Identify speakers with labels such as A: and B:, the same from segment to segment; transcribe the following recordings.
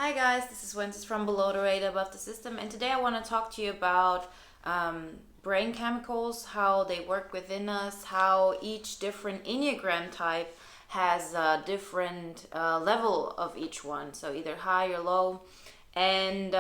A: Hi guys, this is Wenzes from Below the Radar Above the System, and today I want to talk to you about brain chemicals, how they work within us, how each different Enneagram type has a different level of each one, so either high or low, and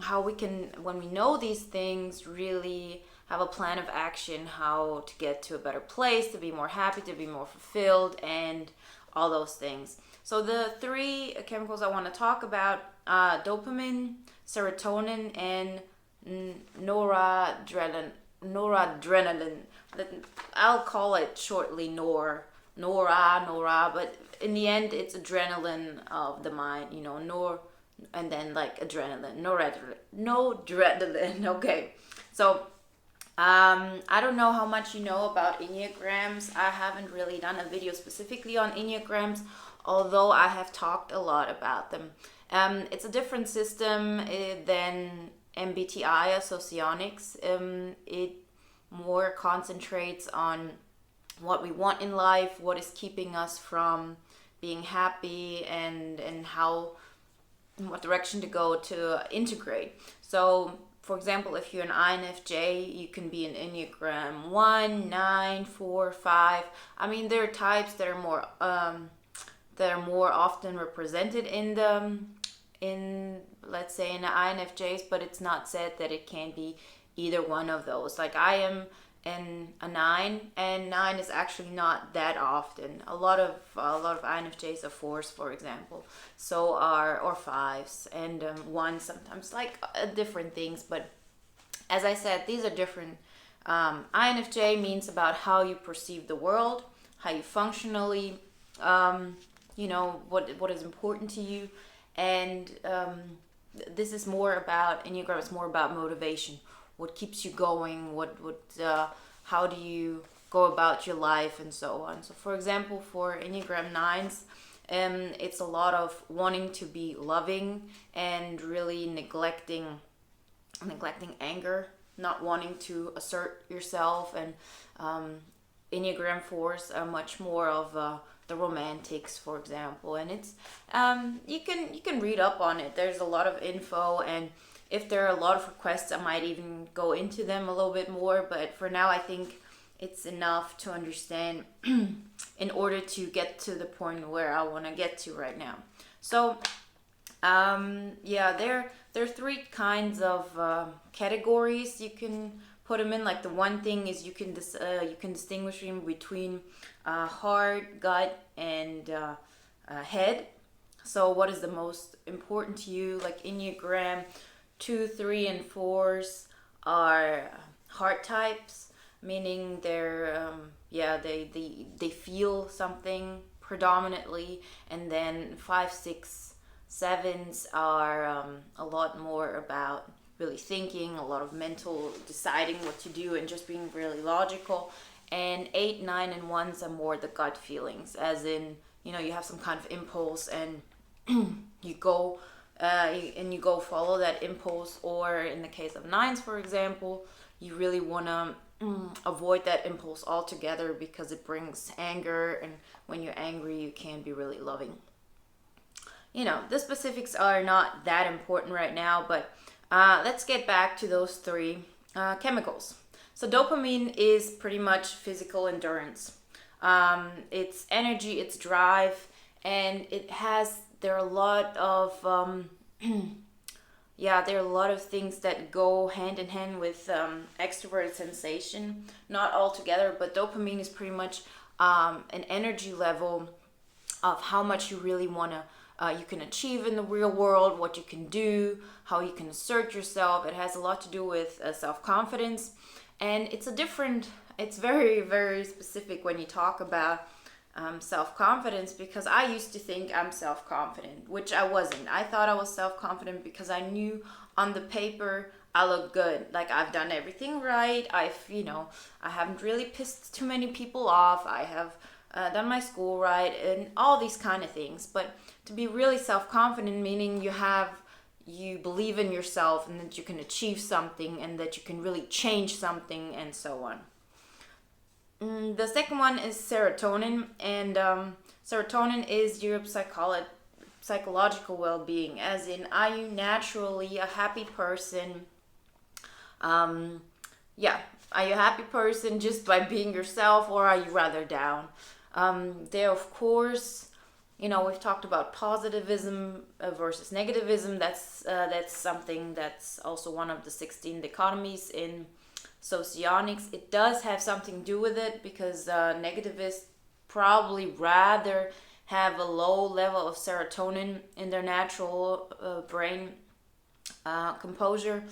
A: how we can, when we know these things, really have a plan of action, how to get to a better place, to be more happy, to be more fulfilled, and all those things. So the three chemicals I want to talk about: dopamine, serotonin, and noradrenaline. Noradrenaline. I'll call it shortly Nora, but in the end, it's adrenaline of the mind. And then like adrenaline, noradrenaline. Okay, so I don't know how much you know about Enneagrams. I haven't really done a video specifically on Enneagrams, although I have talked a lot about them. It's a different system than MBTI or Socionics. It more concentrates on what we want in life, what is keeping us from being happy, and how, what direction to go to integrate. So for example, if you're an INFJ, you can be an Enneagram 1, 9, 4, 5. I mean, there are types that are more often represented in let's say in the INFJs, but it's not said that it can be either one of those. Like I am a 9, and 9 is actually not that often. A lot of INFJs are 4s, for example, so are or 5s, and 1 sometimes, like different things. But as I said, these are different. INFJ means about how you perceive the world, how you functionally, what is important to you, and this is more about Enneagram. It's more about motivation. What keeps you going? How do you go about your life, and so on. So, for example, for Enneagram 9s, it's a lot of wanting to be loving and really neglecting anger, not wanting to assert yourself, and Enneagram 4s are much more of the romantics, for example, and it's you can read up on it. There's a lot of info, and if there are a lot of requests, I might even go into them a little bit more, but for now I think it's enough to understand in order to get to the point where I want to get to right now. So there are three kinds of categories you can put them in. Like the one thing is you can distinguish between heart, gut, and head. So what is the most important to you? Like Enneagram 2, 3, and 4s are heart types, meaning they feel something predominantly, and then 5, 6, 7s are a lot more about really thinking, a lot of mental deciding what to do, and just being really logical. And 8, 9, and 1s are more the gut feelings, as in, you have some kind of impulse, and you go follow that impulse. Or in the case of 9s, for example, you really want to avoid that impulse altogether because it brings anger, and when you're angry, you can be really loving. The specifics are not that important right now, but let's get back to those three chemicals. So dopamine is pretty much physical endurance. It's energy, it's drive, and there are a lot of things that go hand in hand with extroverted sensation. Not all together, but dopamine is pretty much an energy level of how much you really want to you can achieve in the real world, what you can do, how you can assert yourself. It has a lot to do with self-confidence, and it's very, very specific when you talk about self-confidence, because I used to think I'm self-confident, which I wasn't. I thought I was self-confident because I knew on the paper I look good, like I've done everything right. I haven't really pissed too many people off. I have done my school right, and all these kind of things. But to be really self-confident, meaning you believe in yourself, and that you can achieve something, and that you can really change something, and so on. The second one is serotonin, and serotonin is your psychological well-being, as in, are you naturally a happy person? Yeah, are you a happy person just by being yourself, or are you rather down? There, of course, we've talked about positivism versus negativism. That's something that's also one of the 16 dichotomies in socionics. It does have something to do with it, because negativists probably rather have a low level of serotonin in their natural brain composure,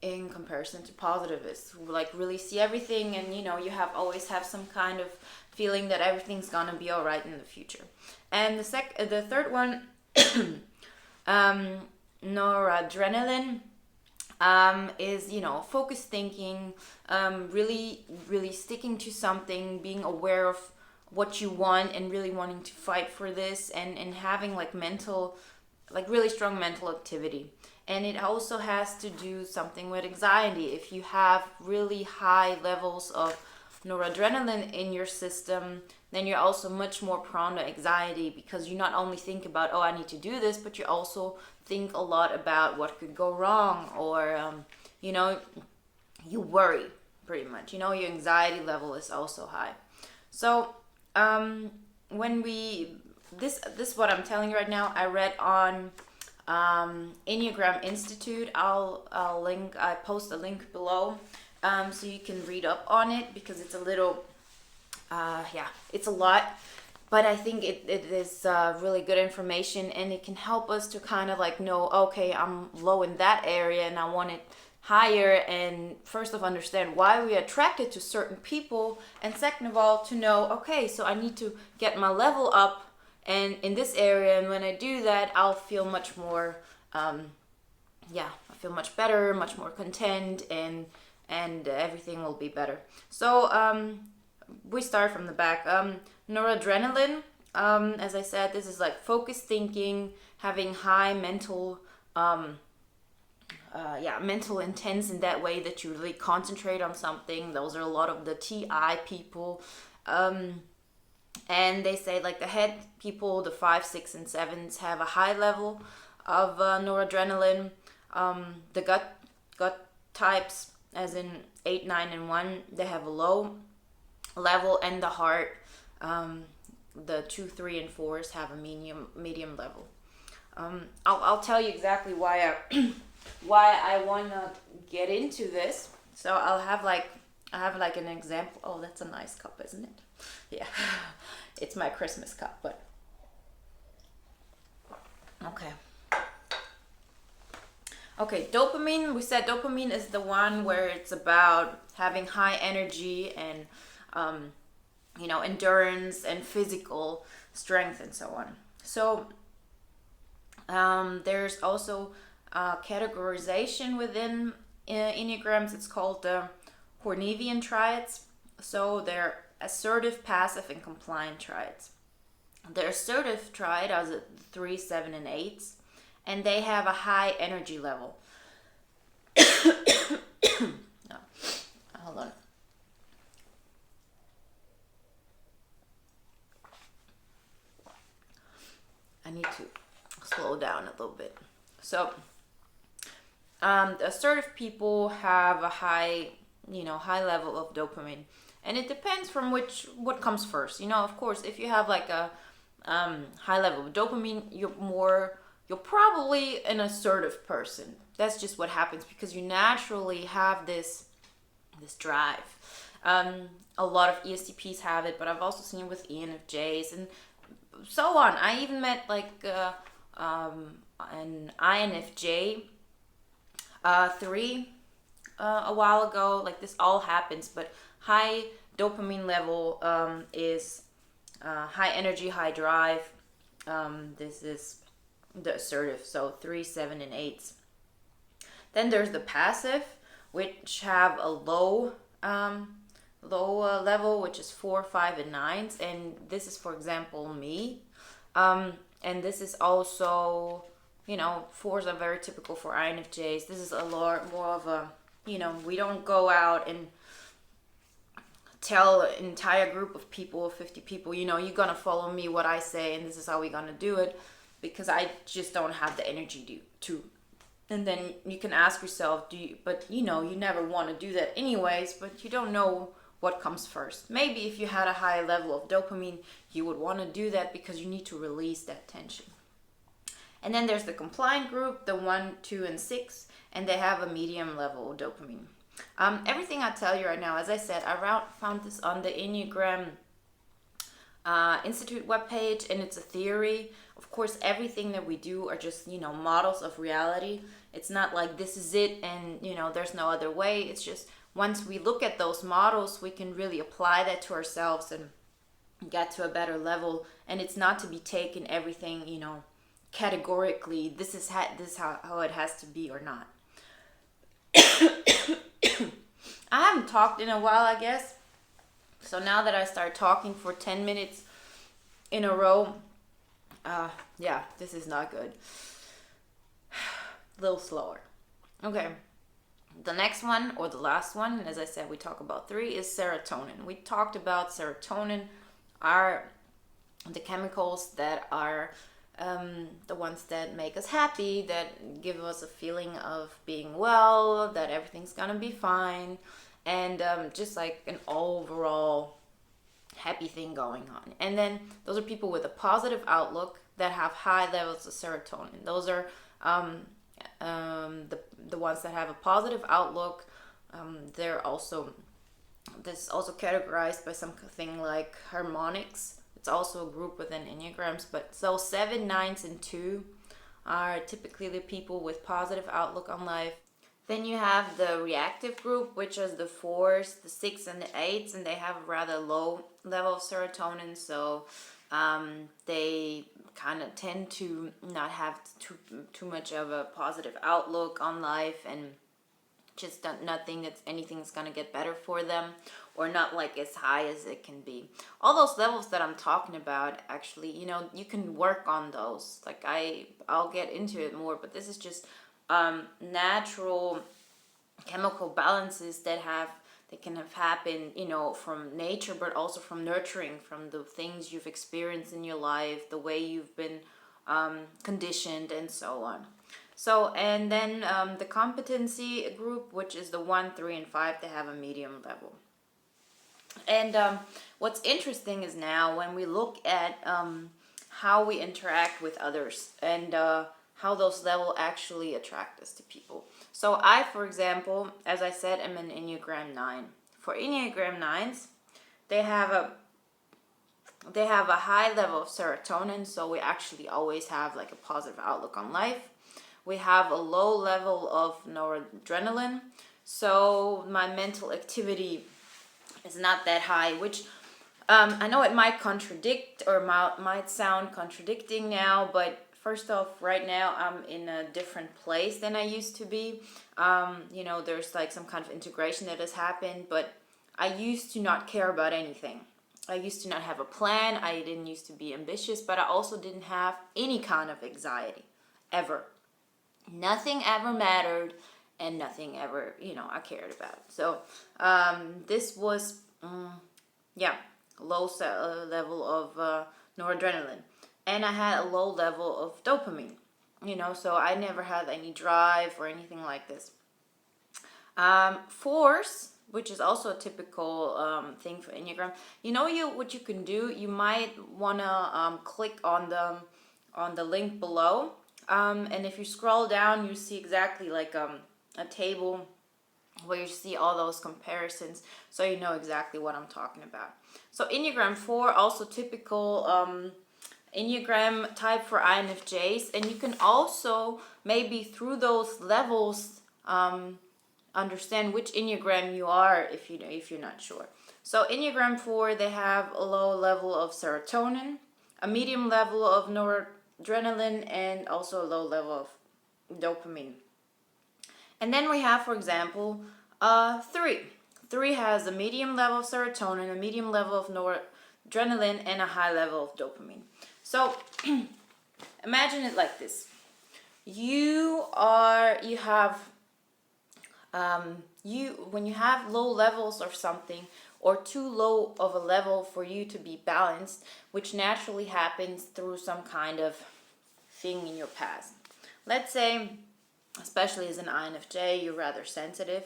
A: in comparison to positivists, who like really see everything, and you always have some kind of feeling that everything's gonna be all right in the future. And the third one, noradrenaline, is focused thinking, really really sticking to something, being aware of what you want and really wanting to fight for this, and having like really strong mental activity. And it also has to do something with anxiety. If you have really high levels of noradrenaline in your system, then you're also much more prone to anxiety, because you not only think about, oh, I need to do this, but you also think a lot about what could go wrong, or you worry pretty much. Your anxiety level is also high. So when this what I'm telling you right now, I read on Enneagram Institute. I post a link below, so you can read up on it, because it's a little it's a lot, but I think it is really good information, and it can help us to kind of like know, okay, I'm low in that area and I want it higher, and first of understand why we're attracted to certain people, and second of all to know, okay, so I need to get my level up and in this area, and when I do that, I'll feel much more I feel much better, much more content, and everything will be better. So we start from the back. Noradrenaline, as I said, this is like focused thinking, having high mental mental intense in that way that you really concentrate on something. Those are a lot of the TI people. And they say like the head people, the 5, 6, and 7s, have a high level of noradrenaline. The gut types, as in 8, 9, and 1, they have a low level, and the heart, the 2, 3, and 4s have a medium level. I'll tell you exactly why I wanna get into this. So I have like an example. Oh, that's a nice cup, isn't it? Yeah, it's my Christmas cup, but okay, dopamine. We said dopamine is the one where it's about having high energy and endurance and physical strength and so on. So there's also categorization within Enneagrams. It's called the Hornevian triads. So they're assertive, passive, and compliant triads. The assertive triad are the 3, 7, and 8s, and they have a high energy level. Hold on. I need to slow down a little bit. So the assertive people have a high level of dopamine, and it depends from what comes first. Of course, if you have like a high level of dopamine, you're probably an assertive person. That's just what happens, because you naturally have this drive. A lot of ESTPs have it, but I've also seen it with ENFJs and so on. I even met like an INFJ 3 a while ago. Like, this all happens, but high dopamine level is high energy, high drive. This is the assertive, so 3, 7, and 8s. Then there's the passive, which have a low level, which is 4, 5, and 9s, and this is, for example, me. And this is also, 4s are very typical for INFJs. This is a lot more of a, we don't go out and tell an entire group of people, 50 people, you're gonna follow me, what I say, and this is how we're gonna do it. because I just don't have the energy to. And then you can ask yourself, but you never want to do that anyways, but you don't know what comes first. Maybe if you had a high level of dopamine, you would want to do that because you need to release that tension. And then there's the compliant group, the 1, 2, and 6, and they have a medium level of dopamine. Everything I tell you right now, as I said, I found this on the Enneagram Institute webpage, and it's a theory. Of course, everything that we do are just, models of reality. It's not like this is it and, there's no other way. It's just once we look at those models, we can really apply that to ourselves and get to a better level. And it's not to be taken everything, categorically, this is how it has to be or not. I haven't talked in a while, I guess. So now that I start talking for 10 minutes in a row, this is not good. A little slower. Okay. The next one, or the last one, as I said, we talk about 3, is serotonin. We talked about serotonin are the chemicals that are the ones that make us happy, that give us a feeling of being well, that everything's gonna be fine, and just like an overall happy thing going on. And then those are people with a positive outlook that have high levels of serotonin. Those are the ones that have a positive outlook. This is also categorized by something like harmonics. It's also a group within Enneagrams, but so 7, 9s, and 2 are typically the people with positive outlook on life. Then you have the reactive group, which is the 4s, the 6, and the 8s, and they have a rather low level of serotonin, so they kind of tend to not have too much of a positive outlook on life, and just not think that anything's gonna get better for them, or not like as high as it can be. All those levels that I'm talking about, actually, you can work on those. Like I'll get into it more, but this is just natural chemical balances that can have happened, from nature, but also from nurturing, from the things you've experienced in your life, the way you've been conditioned, and so on. So, and then the competency group, which is the 1, 3, and 5, they have a medium level. And what's interesting is now when we look at how we interact with others and how those levels actually attract us to people. So I, for example, as I said, am an Enneagram 9. For Enneagram 9s, they have a high level of serotonin, so we actually always have like a positive outlook on life. We have a low level of noradrenaline, so my mental activity is not that high, which I know it might contradict or might sound contradicting now, but first off, right now I'm in a different place than I used to be. There's like some kind of integration that has happened, but I used to not care about anything. I used to not have a plan. I didn't used to be ambitious, but I also didn't have any kind of anxiety, ever. Nothing ever mattered, and nothing ever, I cared about. So this was, low level of noradrenaline. And I had a low level of dopamine, so I never had any drive or anything like this. 4s, which is also a typical thing for Enneagram. What you can do, you might want to click on the link below. And if you scroll down, you see exactly like a table where you see all those comparisons, so you know exactly what I'm talking about. So Enneagram 4, also typical Enneagram type for INFJs, and you can also maybe through those levels understand which Enneagram you are if you're not sure. So Enneagram 4, they have a low level of serotonin, a medium level of noradrenaline, and also a low level of dopamine. And then we have, for example, 3. 3 has a medium level of serotonin, a medium level of noradrenaline, and a high level of dopamine. So imagine it like this. When you have low levels of something, or too low of a level for you to be balanced, which naturally happens through some kind of thing in your past. Let's say, especially as an INFJ, you're rather sensitive.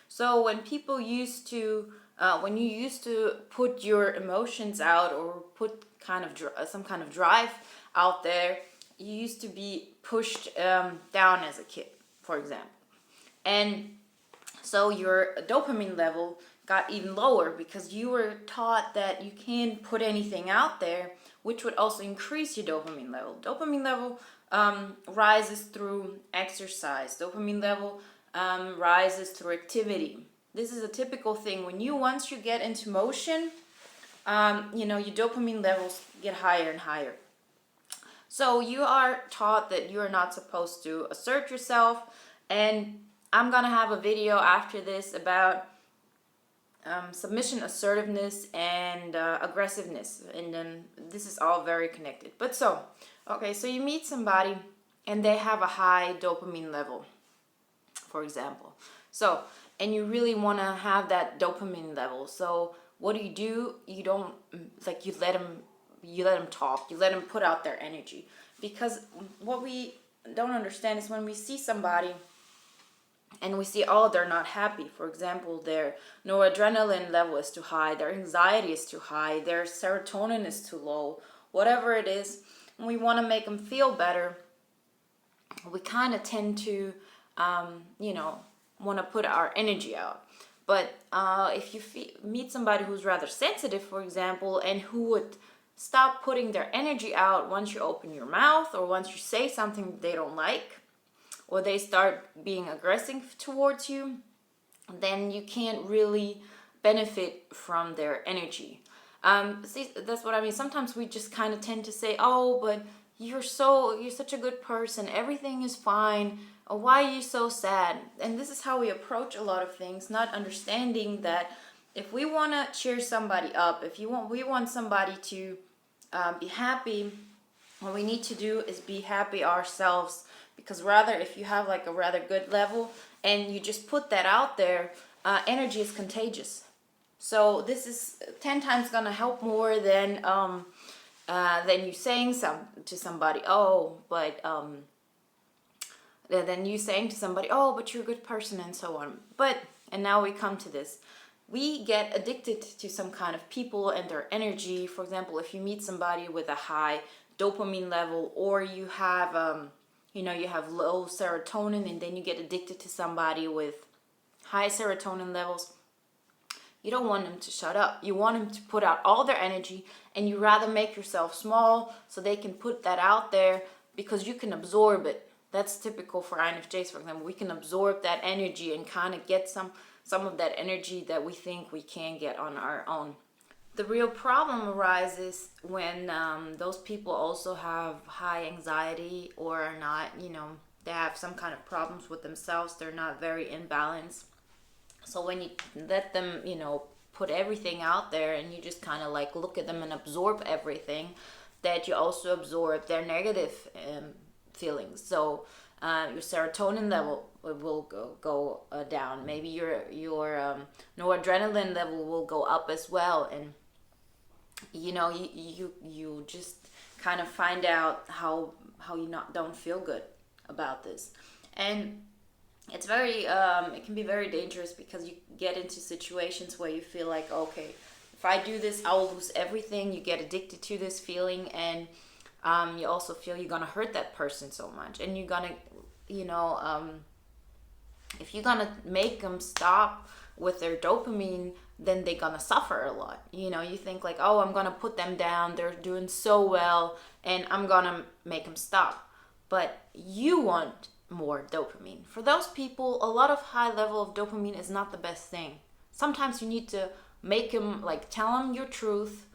A: So when people used to, when you used to put your emotions out or put some kind of drive out there, you used to be pushed down as a kid, for example. And so your dopamine level got even lower because you were taught that you can't put anything out there, which would also increase your dopamine level. Dopamine level rises through exercise. Dopamine level rises through activity. This is a typical thing. Once you get into motion, your dopamine levels get higher and higher. So you are taught that you are not supposed to assert yourself, and I'm gonna have a video after this about submission, assertiveness, and aggressiveness, and then this is all very connected. But so you meet somebody and they have a high dopamine level, for example. So, and you really want to have that dopamine level. So what do? You don't, you let them talk, you let them put out their energy. Because what we don't understand is when we see somebody and we see, they're not happy. For example, their noradrenaline level is too high, their anxiety is too high, their serotonin is too low, whatever it is, and we want to make them feel better. We kind of tend to, want to put our energy out. But if you meet somebody who's rather sensitive, for example, and who would stop putting their energy out once you open your mouth or once you say something they don't like, or they start being aggressive towards you, then you can't really benefit from their energy. See, that's what I mean. Sometimes we just kind of tend to say, but you're such a good person, everything is fine, why are you so sad? And this is how we approach a lot of things, not understanding that if we want to cheer somebody up, we want somebody to be happy, what we need to do is be happy ourselves. Because if you have a rather good level and you just put that out there, energy is contagious. So this is 10 times gonna help more than you saying to somebody, then you saying to somebody, but you're a good person, and so on. And now we come to this. We get addicted to some kind of people and their energy. For example, if you meet somebody with a high dopamine level, or you have you have low serotonin, and then you get addicted to somebody with high serotonin levels, you don't want them to shut up. You want them to put out all their energy, and you rather make yourself small so they can put that out there because you can absorb it. That's typical for INFJs, for example. We can absorb that energy and kind of get some of that energy that we think we can get on our own. The real problem arises when those people also have high anxiety or are not, they have some kind of problems with themselves. They're not very in balance. So when you let them, put everything out there and you just kind of look at them and absorb everything, that you also absorb their negative feelings. So your serotonin level will go down. Maybe your noradrenaline level will go up as well. And you just kind of find out how you don't feel good about this. And it's it can be very dangerous because you get into situations where you feel like, okay, if I do this, I'll lose everything. You get addicted to this feeling, and you also feel you're gonna hurt that person so much, and you're gonna, if you're gonna make them stop with their dopamine, then they're gonna suffer a lot. You think I'm gonna put them down, they're doing so well, and I'm gonna make them stop. But you want more dopamine. For those people, a lot of high level of dopamine is not the best thing. Sometimes you need to make them, tell them your truth,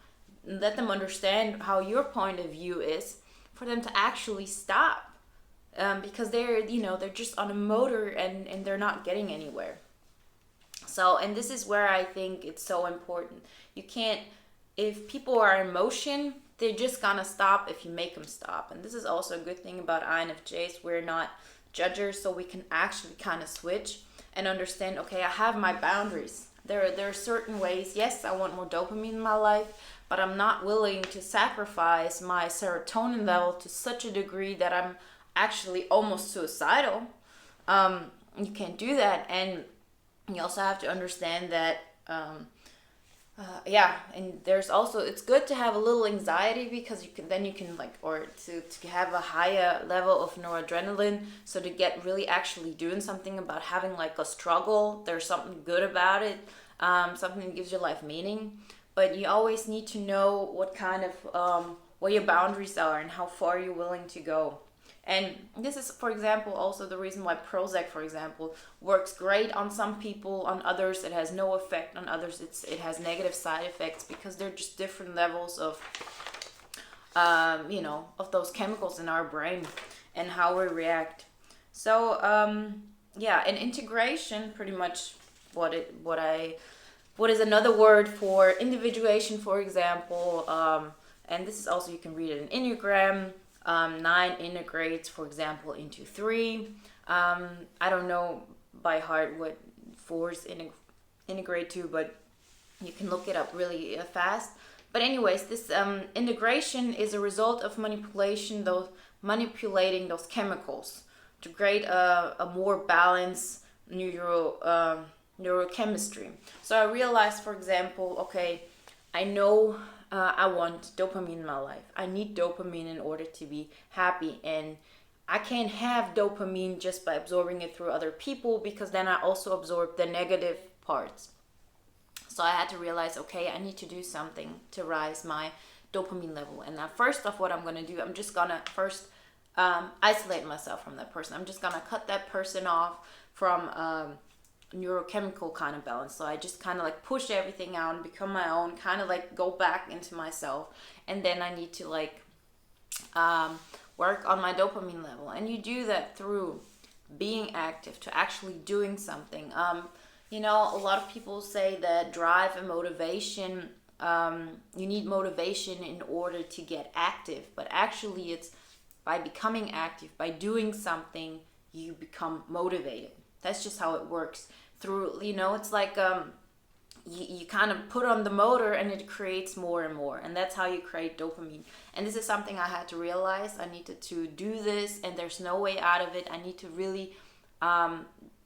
A: let them understand how your point of view is, for them to actually stop, because they're just on a motor and they're not getting anywhere. So, and this is where I think it's so important. You can't, if people are in motion, they're just gonna stop if you make them stop. And this is also a good thing about INFJs. We're not judgers, so we can actually kind of switch and understand, okay, I have my boundaries. There are certain ways, yes, I want more dopamine in my life, but I'm not willing to sacrifice my serotonin level to such a degree that I'm actually almost suicidal. You can't do that. And you also have to understand that and there's also, it's good to have a little anxiety, because you can like, or to have a higher level of noradrenaline, so to get really actually doing something about having like a struggle. There's something good about it, something that gives your life meaning. But you always need to know what kind of what your boundaries are and how far you're willing to go. And this is, for example, also the reason why Prozac, for example, works great on some people. On others, it has no effect. On others, it has negative side effects, because they're just different levels of, of those chemicals in our brain and how we react. So, and integration, pretty much what is another word for individuation, for example. And this is also, you can read it in Enneagram. 9 integrates, for example, into 3. I don't know by heart what 4s integrate to, but you can look it up really fast. But anyways, this integration is a result of manipulating those chemicals to create a more balanced neurochemistry. So I realized, for example, okay, I know I want dopamine in my life. I need dopamine in order to be happy. And I can't have dopamine just by absorbing it through other people, because then I also absorb the negative parts. So I had to realize, okay, I need to do something to rise my dopamine level. And now, first off, what I'm going to do, I'm just going to first isolate myself from that person. I'm just going to cut that person off from neurochemical kind of balance. So I just kind of like push everything out and become my own, kind of like go back into myself. And then I need to like work on my dopamine level. And you do that through being active, to actually doing something. A lot of people say that drive and motivation, you need motivation in order to get active, but actually it's by becoming active, by doing something, you become motivated. That's just how it works. Through, it's like you kind of put on the motor and it creates more and more. And that's how you create dopamine. And this is something I had to realize. I needed to do this, and there's no way out of it. I need to really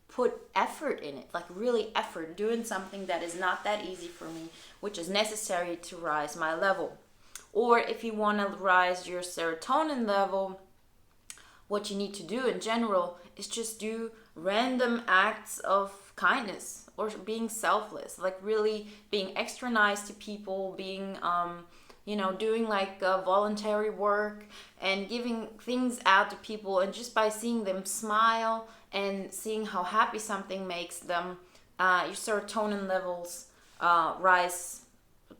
A: put effort in it, like really effort, doing something that is not that easy for me, which is necessary to rise my level. Or if you want to rise your serotonin level, what you need to do in general is just do random acts of kindness or being selfless, like really being extra nice to people, being doing like voluntary work and giving things out to people. And just by seeing them smile and seeing how happy something makes them, your serotonin levels rise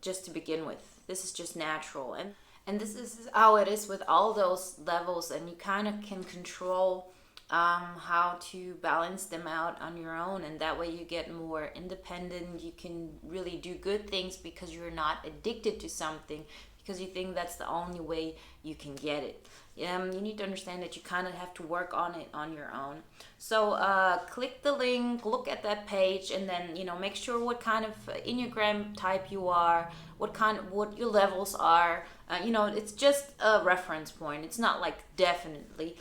A: just to begin with. This is just natural. And this is how it is with all those levels, and you kind of can control how to balance them out on your own, and that way you get more independent. You can really do good things because you're not addicted to something, because you think that's the only way you can get it. You need to understand that you kind of have to work on it on your own. So click the link, look at that page, and then make sure what kind of Enneagram type you are, what your levels are. It's just a reference point. It's not like definitely.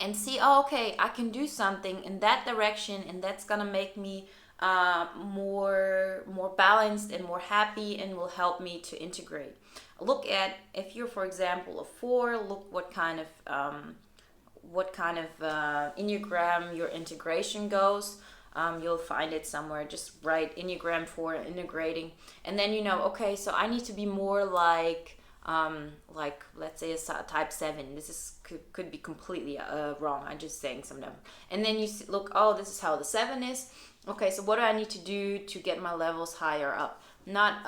A: And see, okay, I can do something in that direction, and that's gonna make me more balanced and more happy, and will help me to integrate. Look at, if you're, for example, a 4, look what kind of Enneagram your integration goes. You'll find it somewhere. Just write Enneagram 4 integrating, and then okay, so I need to be more like let's say a type 7. This could be completely wrong. I'm just saying some number. And then you look, oh, this is how the 7 is. Okay, so what do I need to do to get my levels higher up? Not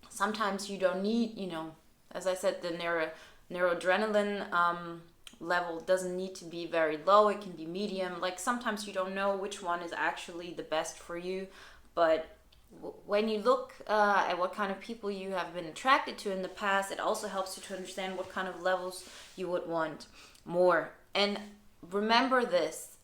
A: sometimes you don't need, as I said, the noradrenaline level doesn't need to be very low. It can be medium. Like sometimes you don't know which one is actually the best for you, but when you look at what kind of people you have been attracted to in the past, it also helps you to understand what kind of levels you would want more. And remember this,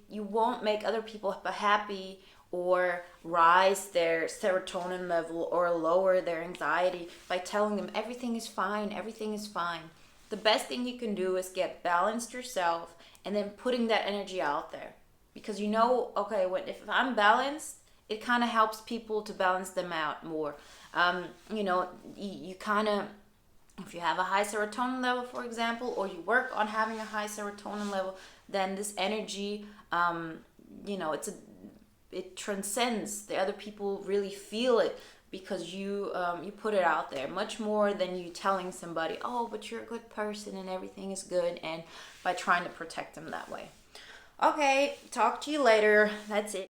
A: you won't make other people happy or rise their serotonin level or lower their anxiety by telling them everything is fine, everything is fine. The best thing you can do is get balanced yourself and then putting that energy out there. Because okay, if I'm balanced, it kind of helps people to balance them out more. You kind of, if you have a high serotonin level, for example, or you work on having a high serotonin level, then this energy, it transcends. The other people really feel it because you put it out there much more than you telling somebody, oh, but you're a good person and everything is good, and by trying to protect them that way. Okay, talk to you later. That's it.